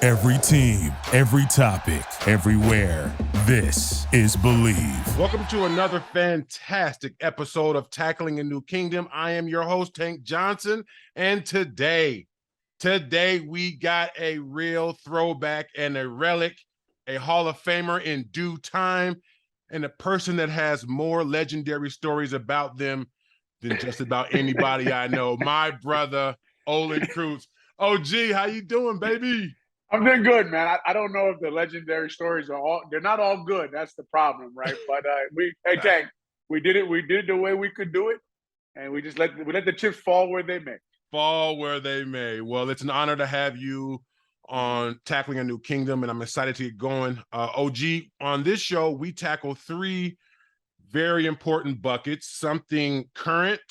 Every team, every topic, everywhere. This is Believe. Welcome to another fantastic episode of Tackling a New Kingdom. I am your host, Tank Johnson, and today we got a real throwback and a relic, a Hall of Famer in due time, and a person that has more legendary stories about them than just about anybody I know. My brother, Olin Kreutz. OG, how you doing, baby? I'm doing good, man. I don't know if the legendary stories they're not all good. That's the problem, right? But Tank, we did it. We did it the way we could do it. And we just let the chips fall where they may. Fall where they may. Well, it's an honor to have you on Tackling a New Kingdom, and I'm excited to get going. OG, on this show, we tackle three very important buckets: something current,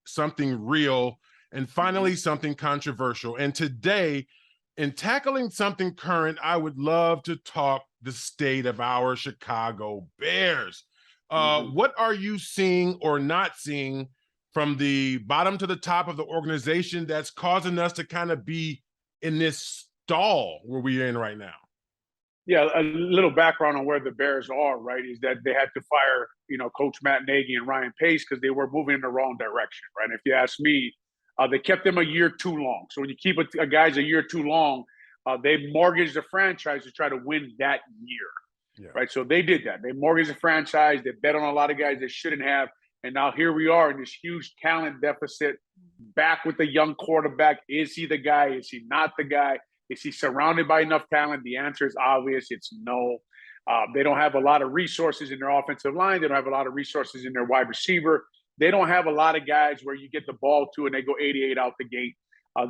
something real, and finally something controversial. And today, in tackling something current, I would love to talk the state of our Chicago Bears. What are you seeing or not seeing from the bottom to the top of the organization that's causing us to kind of be in this stall where we're in right now? Yeah, a little background on where the Bears are, right, is that they had to fire, Coach Matt Nagy and Ryan Pace because they were moving in the wrong direction, right? And if you ask me, they kept them a year too long. So when you keep a guy's a year too long, they mortgaged the franchise to try to win that year, right? So they did that. They mortgaged the franchise. They bet on a lot of guys they shouldn't have. And now here we are in this huge talent deficit, back with the young quarterback. Is he the guy? Is he not the guy? Is he surrounded by enough talent? The answer is obvious. It's no. They don't have a lot of resources in their offensive line. They don't have a lot of resources in their wide receiver. They don't have a lot of guys where you get the ball to and they go 88 out the gate.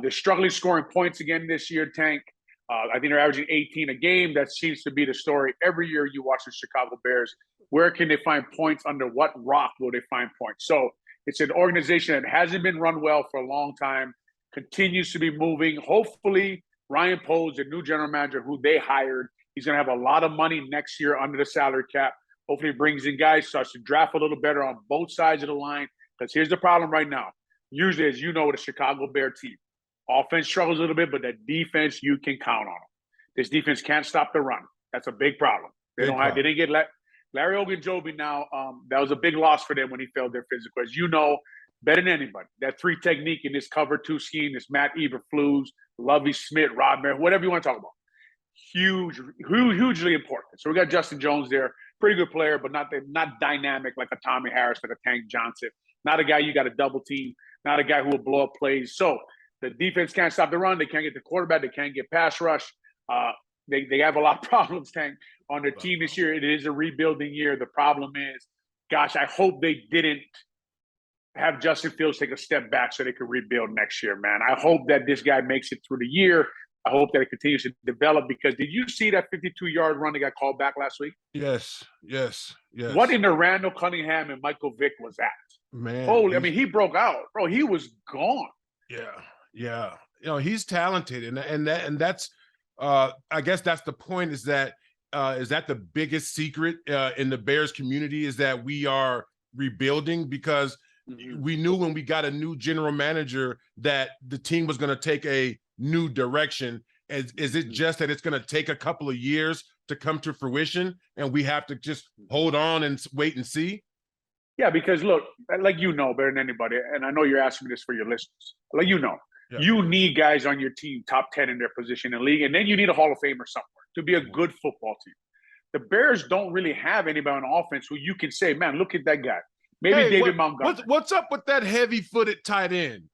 They're struggling scoring points again this year, Tank. I think they're averaging 18 a game. That seems to be the story. Every year you watch the Chicago Bears, where can they find points? Under what rock will they find points? So it's an organization that hasn't been run well for a long time, continues to be moving. Hopefully, Ryan Poles, the new general manager who they hired, he's going to have a lot of money next year under the salary cap. Hopefully, he brings in guys, starts to draft a little better on both sides of the line. Because here's the problem right now. Usually, as you know, with a Chicago Bear team, offense struggles a little bit, but the defense, you can count on them. This defense can't stop the run. That's a big problem. They didn't get Larry Ogunjobi now. That was a big loss for them when he failed their physical. As you know, better than anybody, that three technique in this cover two scheme, this Matt Eberflus, Lovie Smith, Rod Merritt, whatever you want to talk about. Hugely important. So we got Justin Jones there. Pretty good player, but not dynamic like a Tommy Harris, like a Tank Johnson. Not a guy you got to double team. Not a guy who will blow up plays. So the defense can't stop the run. They can't get the quarterback. They can't get pass rush. They have a lot of problems, Tank, on their team this year. It is a rebuilding year. The problem is, gosh, I hope they didn't have Justin Fields take a step back so they could rebuild next year, man. I hope that this guy makes it through the year. I hope that it continues to develop, because did you see that 52-yard run that got called back last week? Yes. What in the Randall Cunningham and Michael Vick was that? Man. Holy, I mean, he broke out. Bro, he was gone. Yeah. He's talented. And that's I guess that's the point, is that the biggest secret in the Bears community, is that we are rebuilding, because we knew when we got a new general manager that the team was going to take a new direction. Is it just that it's going to take a couple of years to come to fruition and we have to just hold on and wait and see? Yeah, because look, like better than anybody, and I know you're asking me this for your listeners, you need guys on your team top 10 in their position in the league, and then you need a Hall of Famer somewhere to be a good football team. The Bears don't really have anybody on offense who you can say, man, look at that guy. Maybe David Montgomery. What's up with that heavy-footed tight end,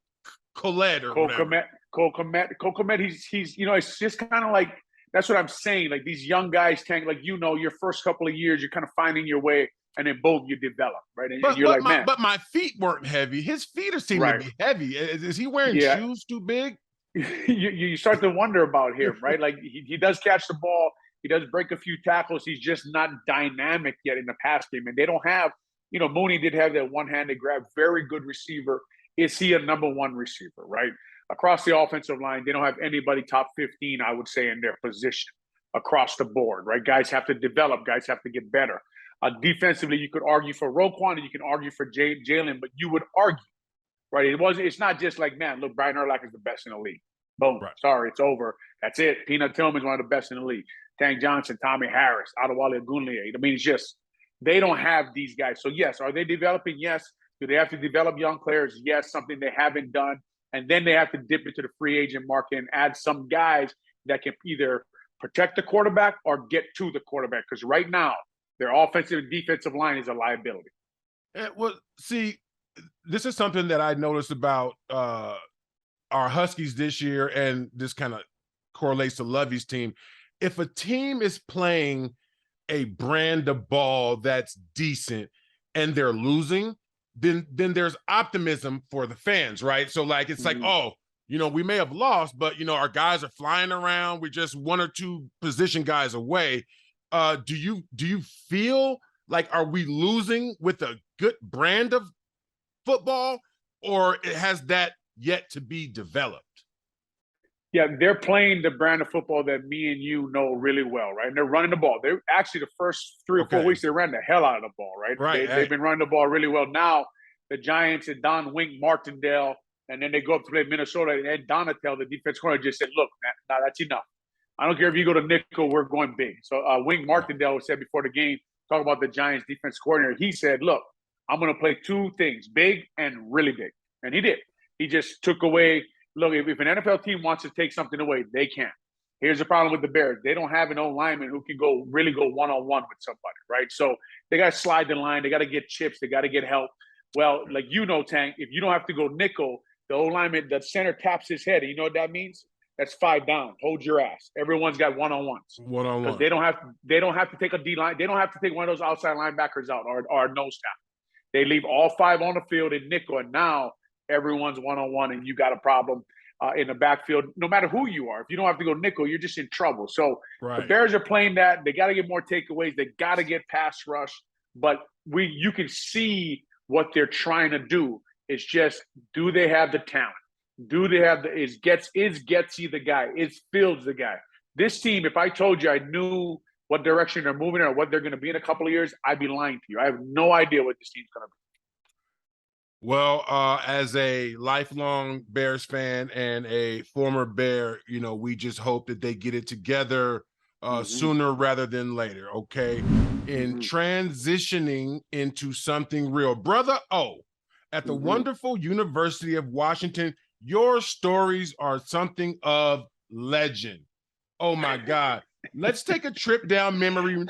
Colette or whatever? Cole Kmet, he's it's just kind of like, that's what I'm saying. Like, these young guys, Tank, like, your first couple of years, you're kind of finding your way, and then boom, you develop, right? And you're like, man. But my feet weren't heavy. His feet seem to be heavy. Is he wearing shoes too big? You start to wonder about him, right? Like, he does catch the ball. He does break a few tackles. He's just not dynamic yet in the pass game. And they don't have, Mooney did have that one-handed grab, very good receiver. Is he a number one receiver, right? Across the offensive line, they don't have anybody top 15, I would say, in their position across the board, right? Guys have to develop. Guys have to get better. Defensively, you could argue for Roquan and you can argue for Jalen, but you would argue, right? It's not just like, man, look, Brian Urlacher is the best in the league. Boom. Right. Sorry, it's over. That's it. Peanut Tillman's one of the best in the league. Tank Johnson, Tommy Harris, Adewale Ogunleye. I mean, it's just they don't have these guys. So yes, are they developing? Yes. Do they have to develop young players? Yes, something they haven't done. And then they have to dip into the free agent market and add some guys that can either protect the quarterback or get to the quarterback. Because right now, their offensive and defensive line is a liability. Well, see, this is something that I noticed about our Huskies this year, and this kind of correlates to Lovey's team. If a team is playing a brand of ball that's decent and they're losing, then there's optimism for the fans, right? So like it's like, oh, we may have lost, but our guys are flying around. We're just one or two position guys away. Do you feel like, are we losing with a good brand of football, or has that yet to be developed? Yeah, they're playing the brand of football that me and you know really well, right? And they're running the ball. They're actually the first 3 or 4 weeks they ran the hell out of the ball, right? Right. They've been running the ball really well. Now the Giants and Don Wink Martindale, and then they go up to play Minnesota, and Ed Donatel, the defense corner, just said, "Look, man, now that's enough. I don't care if you go to nickel, we're going big." So Wink Martindale said before the game, talking about the Giants defense coordinator, he said, "Look, I'm going to play 2 things, big and really big," and he did. He just took away. Look, if an NFL team wants to take something away, they can. Here's the problem with the Bears. They don't have an O-lineman who can really go one-on-one with somebody, right? So they got to slide the line. They got to get chips. They got to get help. Well, like Tank, if you don't have to go nickel, the O-lineman, the center taps his head. And you know what that means? That's 5 down. Hold your ass. Everyone's got one-on-ones. One-on-one. Because they don't have to take a D-line. They don't have to take one of those outside linebackers out or a nose tackle. They leave all 5 on the field in nickel, and now everyone's one-on-one, and you got a problem in the backfield, no matter who you are. If you don't have to go nickel, you're just in trouble. So the Bears are playing that. They got to get more takeaways. They got to get pass rush. But you can see what they're trying to do. It's just, do they have the talent? Do they have is Getsy the guy? Is Fields the guy? This team, if I told you I knew what direction they're moving or what they're going to be in a couple of years, I'd be lying to you. I have no idea what this team's going to be. Well, as a lifelong Bears fan and a former Bear, we just hope that they get it together sooner rather than later, okay? In transitioning into something real. Brother O, at the wonderful University of Washington, your stories are something of legend. Oh, my God. Let's take a trip down memory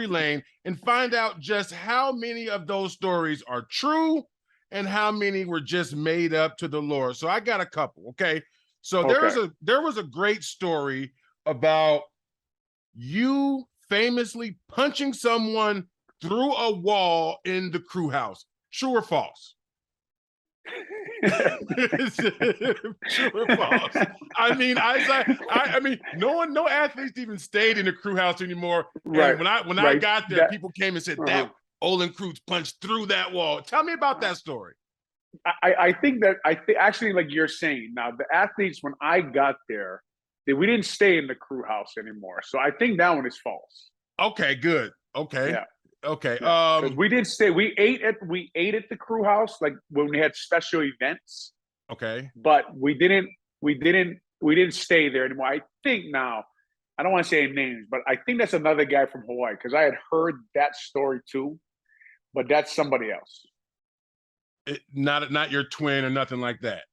lane and find out just how many of those stories are true and how many were just made up to the Lord. So I got a couple, okay? So there was a great story about you famously punching someone through a wall in the crew house. True or false? True or false? I mean, no athletes even stayed in the crew house anymore. Right. And when I got there, people came and said that Olin Kreutz punched through that wall. Tell me about that story. I think actually, like you're saying, now the athletes, when I got there, we didn't stay in the crew house anymore. So I think that one is false. Okay, good. Okay. Yeah. Okay. Yeah. We did stay. We ate at the crew house, like when we had special events. Okay. But we didn't stay there anymore. I think now, I don't want to say names, but I think that's another guy from Hawaii, because I had heard that story too, but that's somebody else. Not your twin or nothing like that.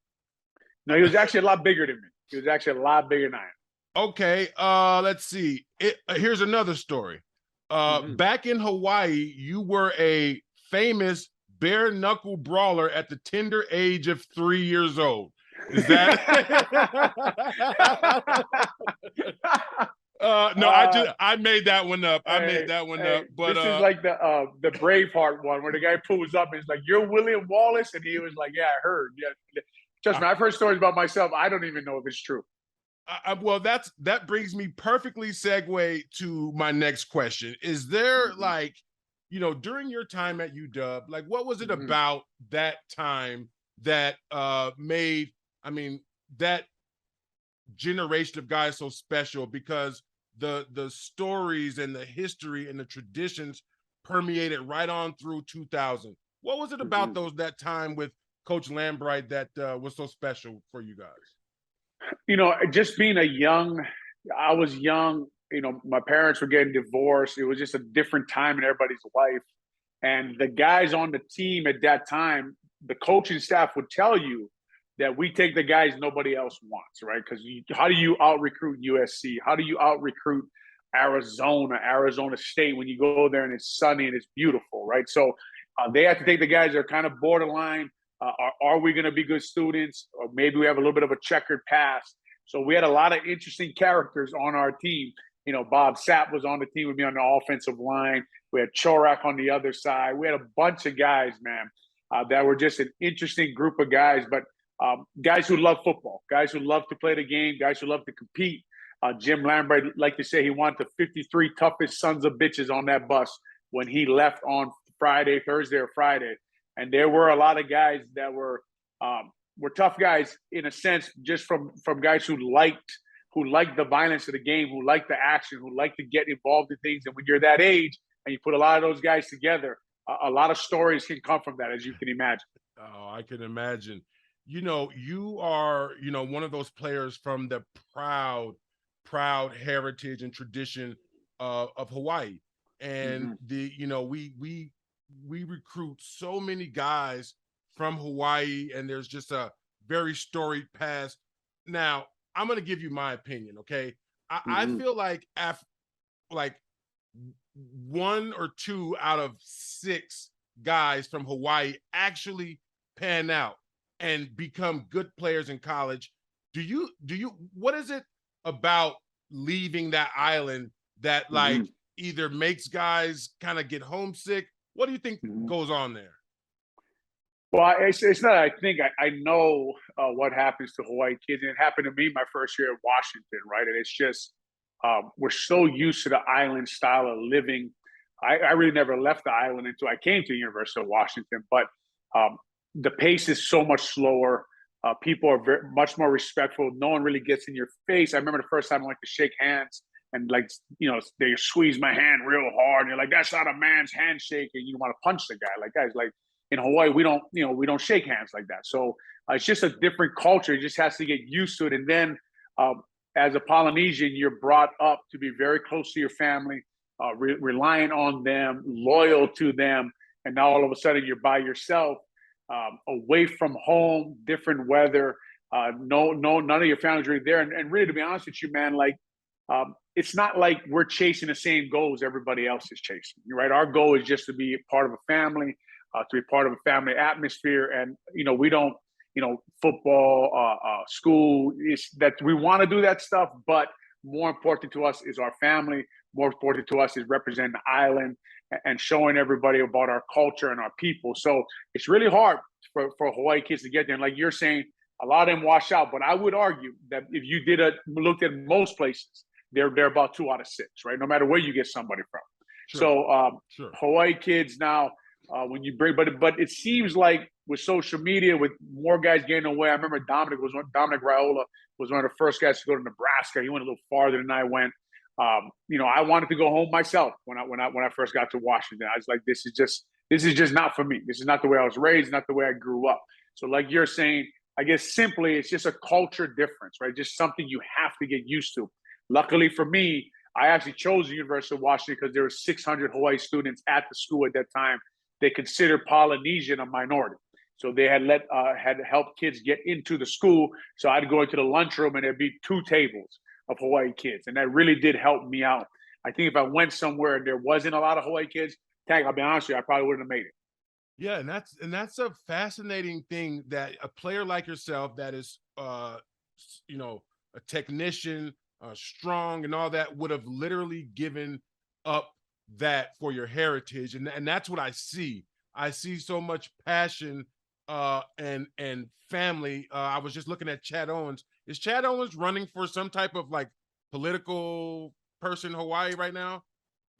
No, he was actually a lot bigger than me. He was actually a lot bigger than I am. Okay. Let's see. Here's another story. Back in Hawaii, you were a famous bare knuckle brawler at the tender age of 3 years old. Is that? No, I made that one up. I made that one up. But this is like the Braveheart one where the guy pulls up and is like, "You're William Wallace," and he was like, "Yeah, I heard." Yeah, trust me, I've heard stories about myself. I don't even know if it's true. Well, that brings me perfectly segue to my next question. Is there like, during your time at UW, like what was it about that time that made, that generation of guys so special? Because the stories and the history and the traditions permeated right on through 2000. What was it about that time with Coach Lambright that was so special for you guys? Just being I was young. My parents were getting divorced. It was just a different time in everybody's life. And the guys on the team at that time, the coaching staff would tell you that we take the guys nobody else wants, right? Because how do you out recruit USC? How do you out recruit Arizona State when you go there and it's sunny and it's beautiful, right? So they have to take the guys that are kind of borderline. Are we going to be good students? Or maybe we have a little bit of a checkered past. So we had a lot of interesting characters on our team. Bob Sapp was on the team with me on the offensive line. We had Chorak on the other side. We had a bunch of guys, man, that were just an interesting group of guys, but guys who love football, guys who love to play the game, guys who love to compete. Jim Lambert, like to say, he wanted the 53 toughest sons of bitches on that bus when he left on Thursday or Friday. And there were a lot of guys that were tough guys in a sense, just from guys who liked the violence of the game, who liked the action, who liked to get involved in things. And when you're that age and you put a lot of those guys together, a lot of stories can come from that, as you can imagine. Oh, I can imagine. You are, one of those players from the proud heritage and tradition of Hawaii. And we recruit so many guys from Hawaii, and there's just a very storied past. Now, I'm going to give you my opinion, okay? I feel like one or two out of 6 guys from Hawaii actually pan out and become good players in college. What is it about leaving that island that either makes guys kind of get homesick? What do you think goes on there? Well, it's not. I think I know what happens to Hawaii kids, and it happened to me my first year at Washington, right? And it's just we're so used to the island style of living. I really never left the island until I came to the University of Washington, but the pace is so much slower. People are much more respectful. No one really gets in your face. I remember the first time I went to shake hands, and they squeeze my hand real hard. And you're like, that's not a man's handshake, and you want to punch the guy. Like, guys, like, in Hawaii, we don't shake hands like that. So it's just a different culture. It just has to get used to it. And then as a Polynesian, you're brought up to be very close to your family, relying on them, loyal to them. And now all of a sudden you're by yourself, away from home, different weather. None of your family's really there. And really, to be honest with you, man, it's not like we're chasing the same goals everybody else is chasing, right? Our goal is just to be part of a family, to be part of a family atmosphere. And, we don't, football, school, is that we want to do that stuff, but more important to us is our family. More important to us is representing the island and showing everybody about our culture and our people. So it's really hard for Hawaii kids to get there. And like you're saying, a lot of them wash out, but I would argue that if you looked at most places, they're about 2 out of 6, right? No matter where you get somebody from. Sure. So Hawaii kids now, when you bring, but it seems like with social media, with more guys getting away. I remember Dominic Raiola was one of the first guys to go to Nebraska. He went a little farther than I went. I wanted to go home myself when I first got to Washington. I was like, this is just not for me. This is not the way I was raised, not the way I grew up. So like you're saying, I guess simply it's just a culture difference, right? Just something you have to get used to. Luckily for me, I actually chose the University of Washington because there were 600 Hawaii students at the school at that time. They considered Polynesian a minority. So they had helped kids get into the school. So I'd go into the lunchroom and there'd be 2 tables of Hawaii kids. And that really did help me out. I think if I went somewhere and there wasn't a lot of Hawaii kids, I'll be honest with you, I probably wouldn't have made it. Yeah, and that's a fascinating thing, that a player like yourself that is a technician, strong and all that, would have literally given up that for your heritage. And that's what I see. I see so much passion and family. I was just looking at Chad Owens. Is Chad Owens running for some type of political person in Hawaii right now?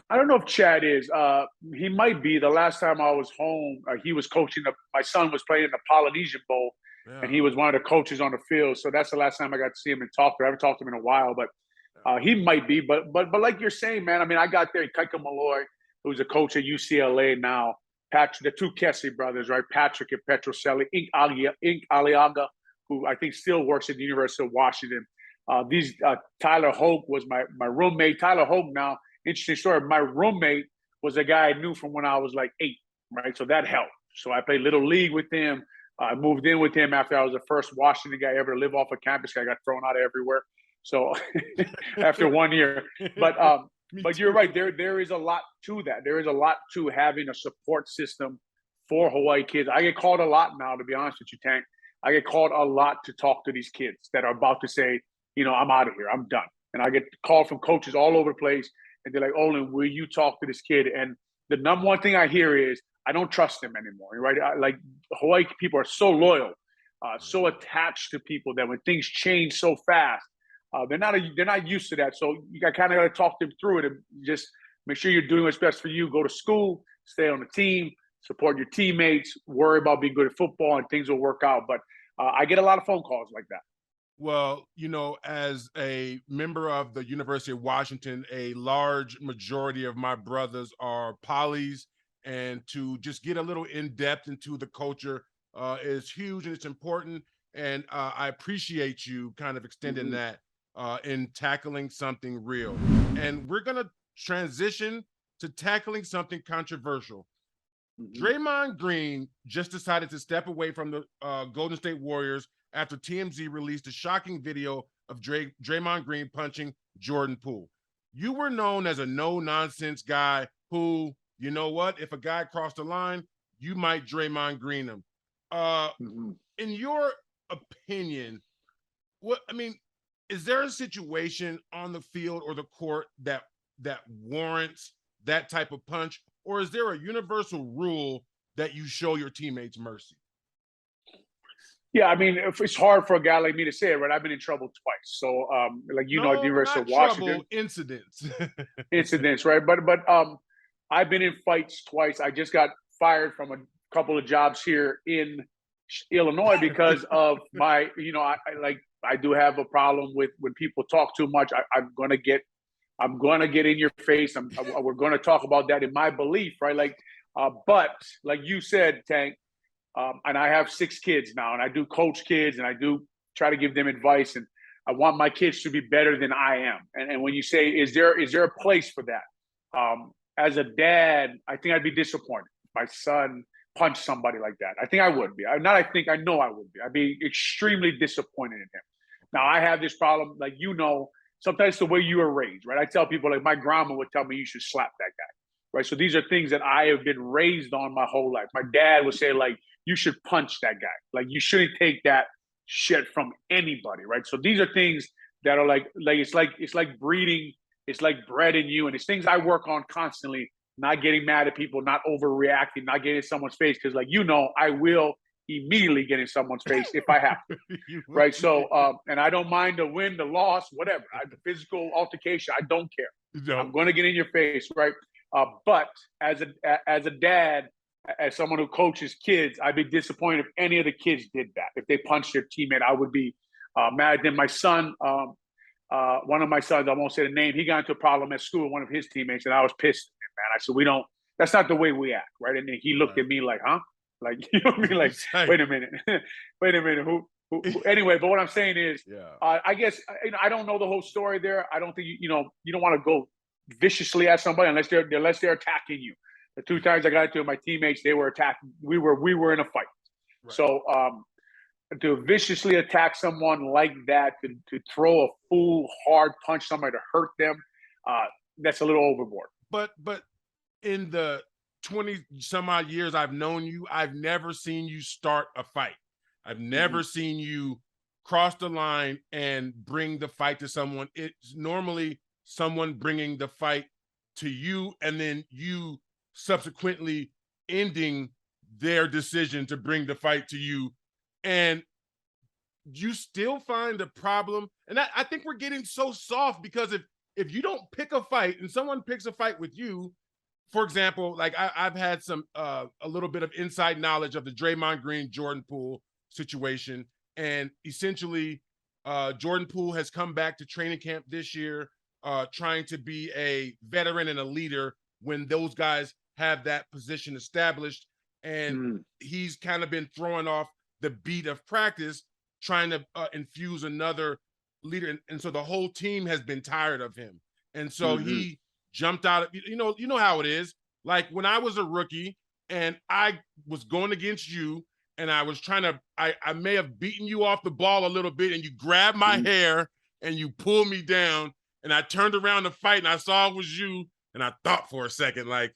I don't know if Chad is. He might be. The last time I was home, he was coaching. My son was playing in the Polynesian Bowl, and he was one of the coaches on the field. So that's the last time I got to see him and talk to him. I haven't talked to him in a while, but he might be. But like you're saying, man, I mean, I got there. Kaika Malloy, who's a coach at UCLA now. Patrick, the 2 Kessie brothers, right? Patrick and Petroselli, Ink Aliaga, who I think still works at the University of Washington. Tyler Hoke was my roommate. Tyler Hoke, now, interesting story. My roommate was a guy I knew from when I was like 8, right? So that helped. So I played Little League with him. I moved in with him after I was the first Washington guy ever to live off of campus. I got thrown out of everywhere. So after 1 year, but you're right. There is a lot to that. There is a lot to having a support system for Hawaii kids. I get called a lot now, to be honest with you, Tank. I get called a lot to talk to these kids that are about to say, I'm out of here. I'm done. And I get called from coaches all over the place. And they're like, Olin, will you talk to this kid? And the number one thing I hear is, I don't trust him anymore, right? Like Hawaii people are so loyal, so attached to people that when things change so fast, they're not used to that. So you kind of got to talk them through it and just make sure you're doing what's best for you. Go to school, stay on the team, support your teammates, worry about being good at football, and things will work out. But I get a lot of phone calls like that. Well, as a member of the University of Washington, a large majority of my brothers are polys, and to just get a little in depth into the culture is huge and it's important. And I appreciate you kind of extending that in tackling something real. And we're going to transition to tackling something controversial. Draymond Green just decided to step away from the Golden State Warriors after TMZ released a shocking video of Draymond Green punching Jordan Poole. You were known as a no-nonsense guy who, you know what, if a guy crossed the line, you might Draymond Green him. In your opinion, is there a situation on the field or the court that warrants that type of punch? Or is there a universal rule that you show your teammates mercy? Yeah, I mean, it's hard for a guy like me to say it, right? I've been in trouble twice. So, at the University of Washington. Incidents, right? But I've been in fights twice. I just got fired from a couple of jobs here in Illinois because of my, I do have a problem with when people talk too much. I'm gonna get in your face. We're gonna talk about that in my belief, right? But like you said, Tank. And I have 6 kids now, and I do coach kids, and I do try to give them advice, and I want my kids to be better than I am. And when you say, is there a place for that? As a dad, I think I'd be disappointed if my son punched somebody like that. I think I would be. I know I would be. I'd be extremely disappointed in him. Now, I have this problem, sometimes the way you were raised, right? I tell people, like, my grandma would tell me you should slap that guy, right? So these are things that I have been raised on my whole life. My dad would say, like, you should punch that guy. Like, you shouldn't take that shit from anybody, right? So these are things that are like it's like breeding, it's like bred in you, and it's things I work on constantly. Not getting mad at people, not overreacting, not getting in someone's face, because I will immediately get in someone's face if I have to, right? So, and I don't mind the win, the loss, whatever. The physical altercation, I don't care. No. I'm going to get in your face, right? But as a dad, as someone who coaches kids, I'd be disappointed if any of the kids did that. If they punched their teammate, I would be mad. Then my son, one of my sons, I won't say the name, he got into a problem at school with one of his teammates, and I was pissed at him, man. I said, that's not the way we act, right? And then he looked at me like, huh? Like, you know what I mean? Like, wait a minute. Who? Anyway, but what I'm saying is, I guess, I don't know the whole story there. I don't think, you don't want to go viciously at somebody unless they're attacking you. The 2 times I got into it, my teammates, they were attacking. We were in a fight. Right. So to viciously attack someone like that, to throw a full hard punch somebody to hurt them, that's a little overboard. But in the 20 some odd years I've known you, I've never seen you start a fight. I've never seen you cross the line and bring the fight to someone. It's normally someone bringing the fight to you, and then you subsequently ending their decision to bring the fight to you. And you still find a problem. And I think we're getting so soft because if you don't pick a fight and someone picks a fight with you, for example, like I've had some a little bit of inside knowledge of the Draymond Green Jordan Poole situation, and essentially Jordan Poole has come back to training camp this year trying to be a veteran and a leader when those guys have that position established, and he's kind of been throwing off the beat of practice trying to infuse another leader. And so the whole team has been tired of him. And so he jumped out. You know how it is. Like when I was a rookie and I was going against you and I was trying to, I may have beaten you off the ball a little bit and you grabbed my hair and you pulled me down and I turned around to fight and I saw it was you and I thought for a second, like,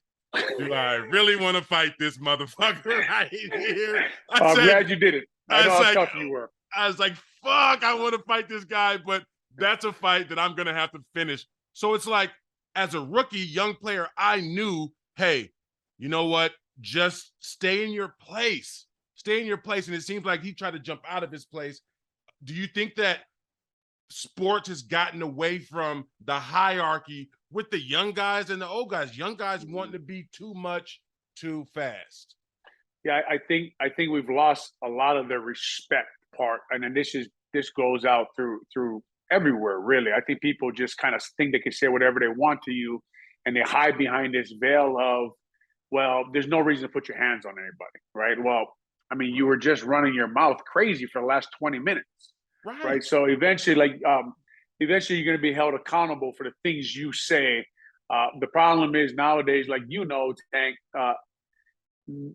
do I really want to fight this motherfucker right here? I'm glad you did it. I know how tough you were. I was like, fuck, I want to fight this guy, but that's a fight that I'm going to have to finish. So it's like, as a rookie, young player, I knew, hey, you know what? Just stay in your place. Stay in your place. And it seems like he tried to jump out of his place. Do you think that sports has gotten away from the hierarchy with the young guys and the old guys? Young guys wanting to be too much too fast. Yeah, I think we've lost a lot of the respect part. And then this goes out through everywhere, really. I think people just kind of think they can say whatever they want to you, and they hide behind this veil of, well, there's no reason to put your hands on anybody, right? Well, I mean, you were just running your mouth crazy for the last 20 minutes, right? So eventually, eventually you're going to be held accountable for the things you say. The problem is nowadays, like, Tank,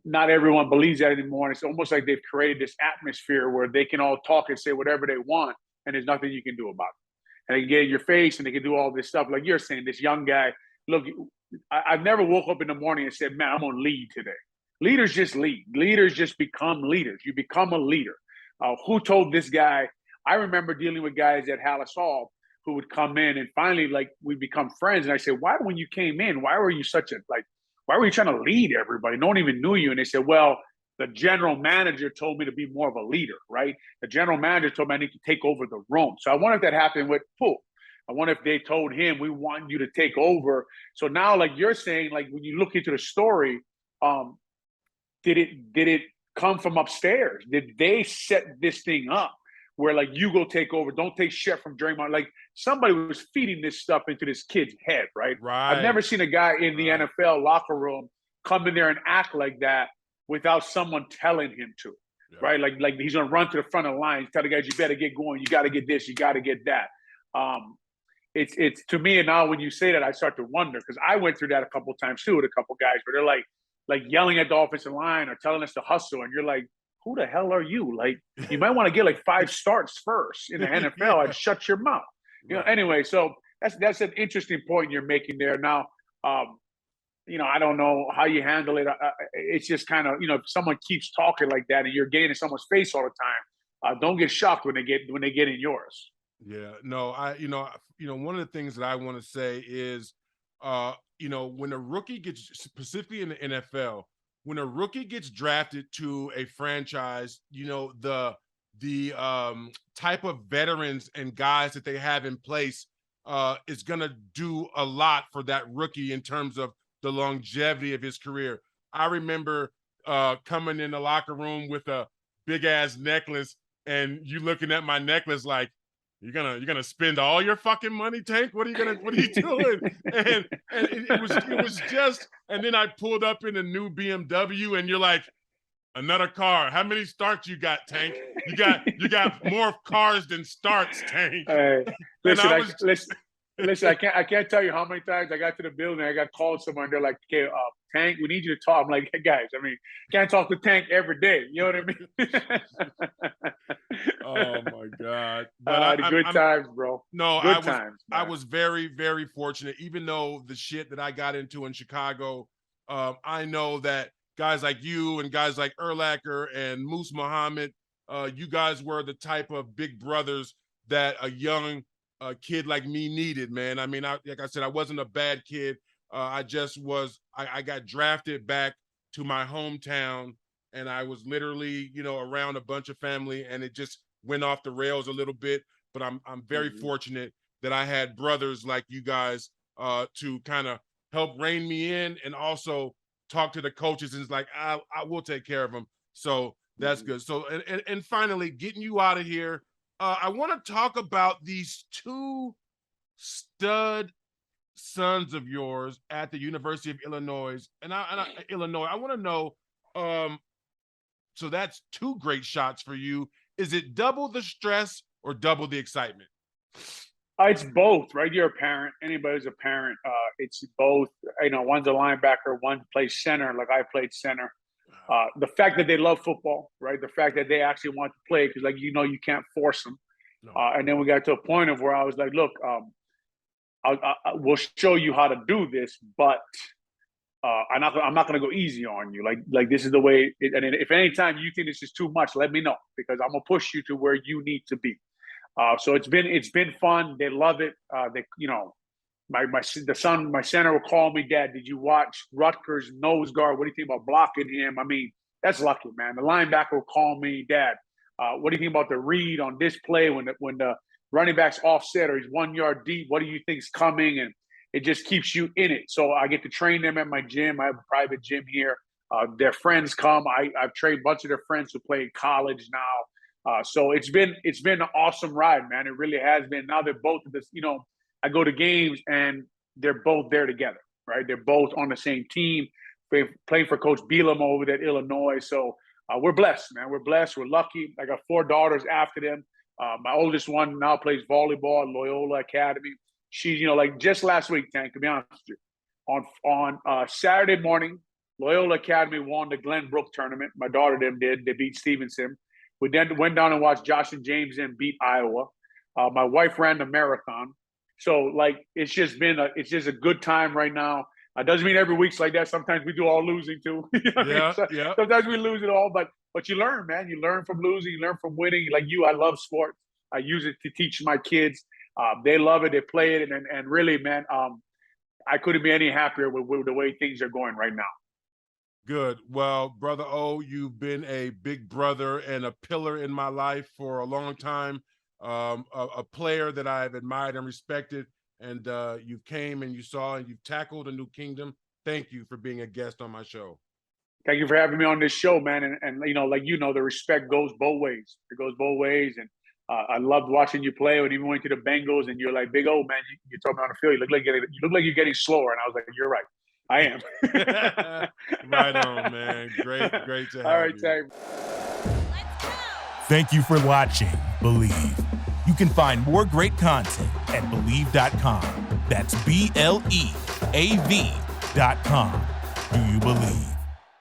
not everyone believes that anymore. And it's almost like they've created this atmosphere where they can all talk and say whatever they want, and there's nothing you can do about it. And they can get in your face and they can do all this stuff. Like you're saying, this young guy, look, I've never woke up in the morning and said, man, I'm going to lead today. Leaders just lead. Leaders just become leaders. You become a leader. Who told this guy? I remember dealing with guys at Hallis Hall who would come in, and finally, like, we become friends. And I said, why, when you came in, why were you why were you trying to lead everybody? No one even knew you. And they said, well, the general manager told me to be more of a leader, right? The general manager told me I need to take over the room. So I wonder if that happened with Poole. I wonder if they told him, we want you to take over. So now, like you're saying, like when you look into the story, did it come from upstairs? Did they set this thing up where, like, you go take over, don't take shit from Draymond? Like, somebody was feeding this stuff into this kid's head, right? I've never seen a guy in the NFL locker room come in there and act like that without someone telling him to, right? Like he's gonna run to the front of the line, tell the guys, you better get going, you got to get this, you got to get that. It's to me, and now when you say that, I start to wonder, because I went through that a couple of times too with a couple of guys where they're like yelling at the offensive line or telling us to hustle, and you're like, who the hell are you? Like, you might want to get like 5 starts first in the NFL and shut your mouth. You know, anyway, so that's an interesting point you're making there. Now, I don't know how you handle it. It's just kind of, if someone keeps talking like that and you're getting in someone's face all the time, don't get shocked when they get in yours. Yeah, no, one of the things that I want to say is, when a rookie gets, specifically in the NFL, when a rookie gets drafted to a franchise, the type of veterans and guys that they have in place is going to do a lot for that rookie in terms of the longevity of his career. I remember coming in the locker room with a big ass necklace and you looking at my necklace like, you're gonna spend all your fucking money, Tank? What are you doing? and it was just, and then I pulled up in a new BMW and you're like, another car. How many starts you got, Tank? You got more cars than starts, Tank. Listen, I can't tell you how many times I got to the building, I got called somewhere, and they're like, okay, Tank, we need you to talk. I'm like, hey, guys, I mean, can't talk to Tank every day. You know what I mean? Oh my God. But the good times, bro. No, good times. I was very, very fortunate, even though the shit that I got into in Chicago, I know that guys like you and guys like Urlacher and Moose Muhammad, you guys were the type of big brothers that a young kid like me needed, man. I mean, like I said, I wasn't a bad kid. I got drafted back to my hometown, and I was literally, around a bunch of family, and it just went off the rails a little bit. But I'm very fortunate that I had brothers like you guys to kind of help rein me in, and also talk to the coaches, and it's like, I will take care of them. So that's good. So and finally, getting you out of here, I want to talk about these 2 stud sons of yours at the University of Illinois. And Illinois, I want to know, so that's 2 great shots for you. Is it double the stress or double the excitement? It's both, right? You're a parent. Anybody's a parent. It's both. One's a linebacker, one plays center, like I played center. The fact that they love football, right? The fact that they actually want to play, because you can't force them. No. And then we got to a point of where I was like, look, we'll show you how to do this, but I'm not going to go easy on you. Like this is the way. And if anytime you think this is too much, let me know, because I'm gonna push you to where you need to be. So it's been fun. They love it. My center will call me, Dad, did you watch Rutgers nose guard? What do you think about blocking him? I mean, that's lucky, man. The linebacker will call me, Dad, what do you think about the read on this play when the running back's offset or he's 1 yard deep? What do you think is coming? And it just keeps you in it. So I get to train them at my gym. I have a private gym here. Their friends come. I've trained a bunch of their friends who play in college now. So it's been an awesome ride, man. It really has been. Now they're both of this, I go to games and they're both there together, right? They're both on the same team, playing for Coach Bielema over there at Illinois. So we're blessed, man. We're blessed. We're lucky. I got 4 daughters after them. My oldest one now plays volleyball at Loyola Academy. She's, just last week, Tank, to be honest with you, on Saturday morning, Loyola Academy won the Glenbrook tournament. My daughter them did. They beat Stevenson. We then went down and watched Josh and James and beat Iowa. My wife ran the marathon. So, it's just a good time right now. It doesn't mean every week's like that. Sometimes we do all losing too. Yeah. Sometimes we lose it all, but you learn, man. You learn from losing. You learn from winning. Like you, I love sports. I use it to teach my kids. They love it. They play it. And really, man, I couldn't be any happier with the way things are going right now. Good. Well, Brother O, you've been a big brother and a pillar in my life for a long time. A player that I've admired and respected. And you came and you saw and you've tackled a new kingdom. Thank you for being a guest on my show. Thank you for having me on this show, man. And the respect goes both ways. It goes both ways. And I loved watching you play. When you went to the Bengals and you're like, big old man, you told me on the field, you look like you're getting slower. And I was like, you're right. I am. Right on, man. Great to have All right, you. Tank. Thank you for watching Believe. You can find more great content at Believe.com. That's BLEAV.com. Do you believe?